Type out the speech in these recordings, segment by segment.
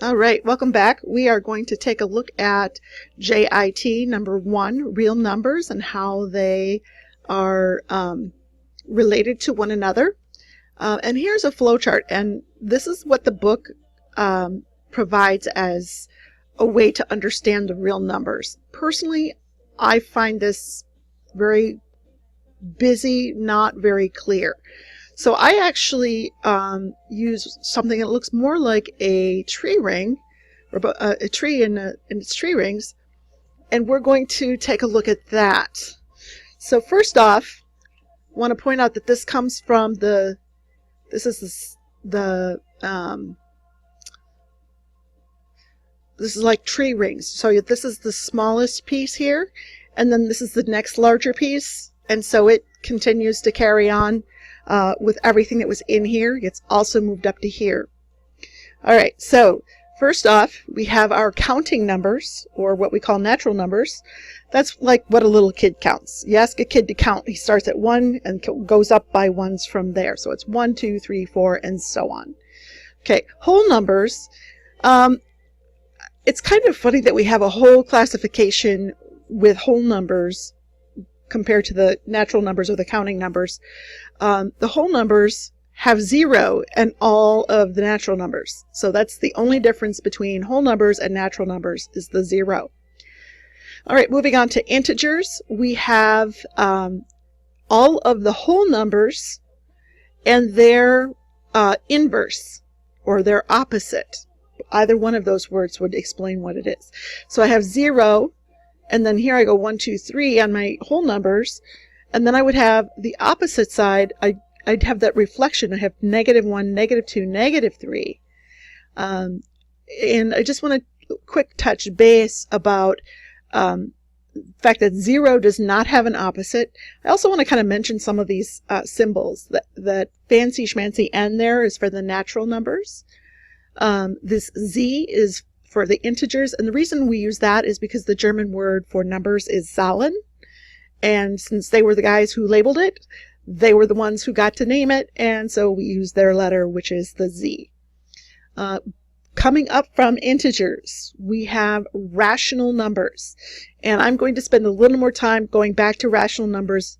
All right, welcome back. We are going to take a look at JIT number 1, real numbers, and how they are related to one another. And here's a flow chart, and this is what the book provides as a way to understand the real numbers. Personally, I find this very busy, not very clear. So I actually use something that looks more like a tree ring, or a tree in its tree rings, and we're going to take a look at that. So first off, I want to point out that this comes from this is like tree rings. So this is the smallest piece here, and then this is the next larger piece, and so it continues to carry on with everything that was in here. It's also moved up to here. All right, so first off, we have our counting numbers, or what we call natural numbers. That's like what a little kid counts. You ask a kid to count, he starts at 1 and goes up by ones from there. So it's 1, 2, 3, 4, and so on. Okay, whole numbers. It's kind of funny that we have a whole classification with whole numbers compared to the natural numbers or the counting numbers. The whole numbers have 0 and all of the natural numbers. So that's the only difference between whole numbers and natural numbers, is the 0. All right, moving on to integers. We have all of the whole numbers and their inverse, or their opposite. Either one of those words would explain what it is. So I have 0, and then here I go 1, 2, 3 on my whole numbers, and then I would have the opposite side. I'd have that reflection. I have -1, -2, -3. And I just want to quick touch base about the fact that 0 does not have an opposite. I also want to kind of mention some of these symbols. That fancy schmancy N there is for the natural numbers. This Z is for the integers, and the reason we use that is because the German word for numbers is Zahlen, and since they were the guys who labeled it, they were the ones who got to name it, and so we use their letter, which is the Z. Coming up from integers, we have rational numbers, and I'm going to spend a little more time going back to rational numbers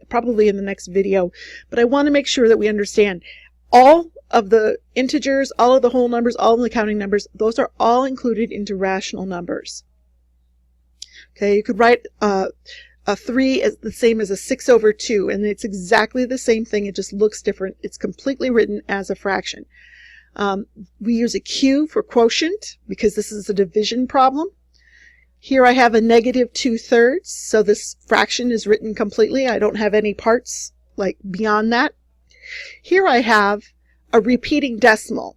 probably in the next video, but I want to make sure that we understand all of the integers, all of the whole numbers, all of the counting numbers. Those are all included into rational numbers. Okay, you could write a 3 as the same as a 6/2, and it's exactly the same thing. It just looks different. It's completely written as a fraction. We use a Q for quotient because this is a division problem. Here I have a -2/3, so this fraction is written completely. I don't have any parts like beyond that. Here I have a repeating decimal,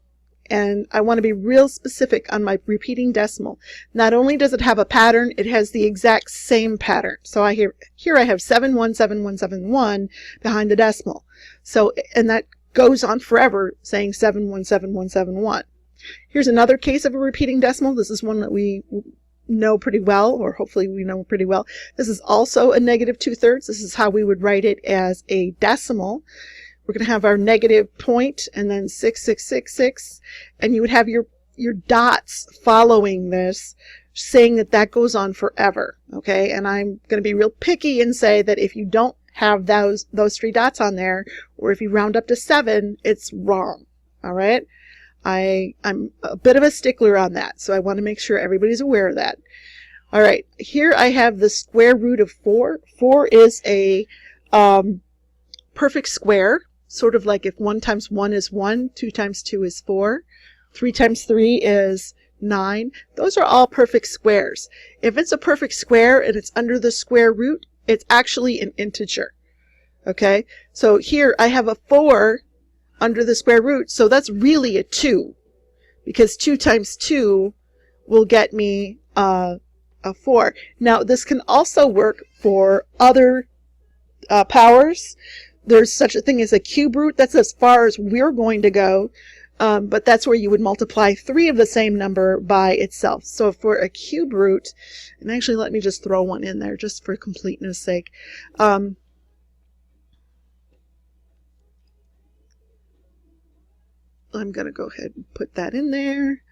and I want to be real specific on my repeating decimal. Not only does it have a pattern, it has the exact same pattern. So here I have 717171 behind the decimal. So, and that goes on forever, saying 717171. Here's another case of a repeating decimal. This is one that we know pretty well, or hopefully we know pretty well. This is also a -2/3. This is how we would write it as a decimal. We're going to have our negative point and then 6666, and you would have your dots following this, saying that that goes on forever. Okay, and I'm going to be real picky and say that if you don't have those 3 dots on there, or if you round up to 7, it's wrong. All right, I'm a bit of a stickler on that, so I want to make sure everybody's aware of that. All right, here I have the square root of 4. 4 is a perfect square. Sort of like if 1 times 1 is 1, 2 times 2 is 4, 3 times 3 is 9. Those are all perfect squares. If it's a perfect square and it's under the square root, it's actually an integer. Okay, so here I have a 4 under the square root, so that's really a 2, because 2 times 2 will get me a 4. Now this can also work for other powers. There's such a thing as a cube root. That's as far as we're going to go, but that's where you would multiply 3 of the same number by itself. So for a cube root, and actually let me just throw one in there just for completeness sake. I'm going to go ahead and put that in there.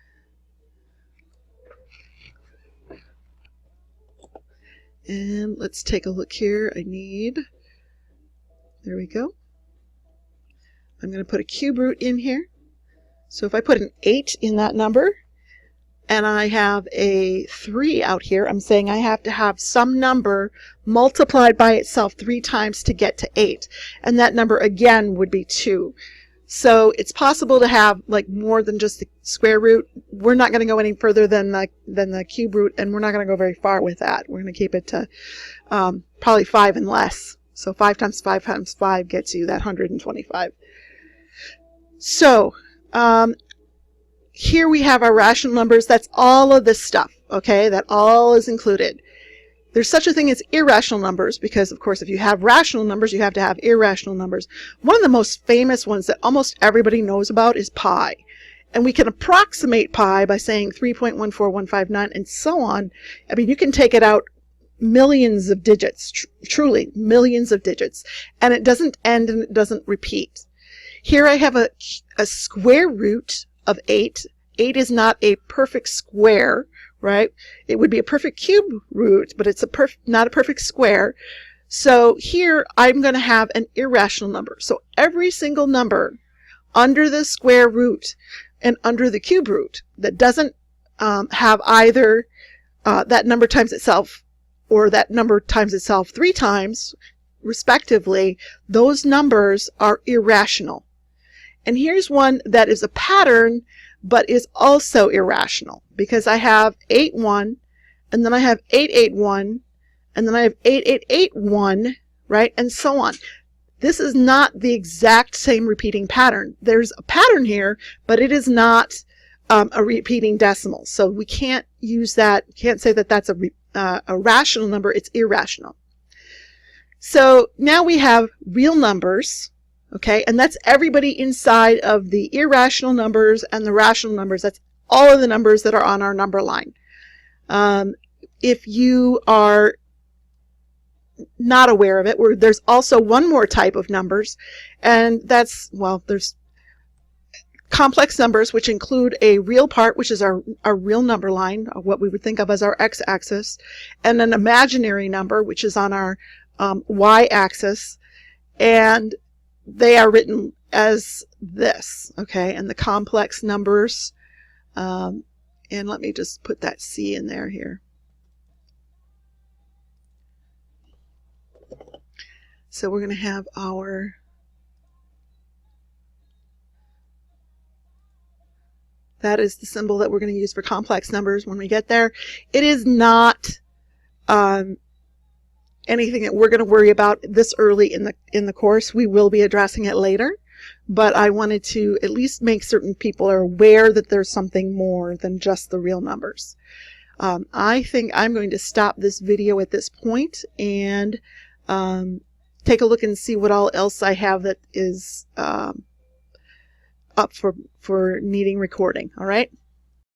And let's take a look here. There we go. I'm going to put a cube root in here. So if I put an 8 in that number, and I have a 3 out here, I'm saying I have to have some number multiplied by itself 3 times to get to 8. And that number again would be 2. So it's possible to have like more than just the square root. We're not going to go any further than the cube root, and we're not going to go very far with that. We're going to keep it to probably 5 and less. So 5 times 5 times 5 gets you that 125. So here we have our rational numbers. That's all of this stuff, okay? That all is included. There's such a thing as irrational numbers because, of course, if you have rational numbers, you have to have irrational numbers. One of the most famous ones that almost everybody knows about is pi. And we can approximate pi by saying 3.14159 and so on. I mean, you can take it out millions of digits, truly millions of digits, and it doesn't end and it doesn't repeat. Here I have a square root of 8. 8 is not a perfect square, right? It would be a perfect cube root, but it's not a perfect square. So here I'm going to have an irrational number. So every single number under the square root and under the cube root that doesn't have either that number times itself or that number times itself 3 times, respectively, those numbers are irrational. And here's one that is a pattern, but is also irrational, because I have 8, 1, and then I have 8, 8, 1, and then I have 8, 8, 8, 1, right? And so on. This is not the exact same repeating pattern. There's a pattern here, but it is not a repeating decimal. So we can't use that, can't say that that's a rational number. It's irrational. So now we have real numbers. Okay, and that's everybody inside of the irrational numbers and the rational numbers. That's all of the numbers that are on our number line. If you are not aware of it, there's also one more type of numbers, and that's, well, there's complex numbers, which include a real part, which is our real number line, what we would think of as our x-axis, and an imaginary number, which is on our y-axis, and they are written as this, okay? And the complex numbers, and let me just put that C in there here. So we're going to have that is the symbol that we're going to use for complex numbers when we get there. It is not anything that we're going to worry about this early in the course. We will be addressing it later, but I wanted to at least make certain people are aware that there's something more than just the real numbers. I think I'm going to stop this video at this point and take a look and see what all else I have that is up for needing recording. All right.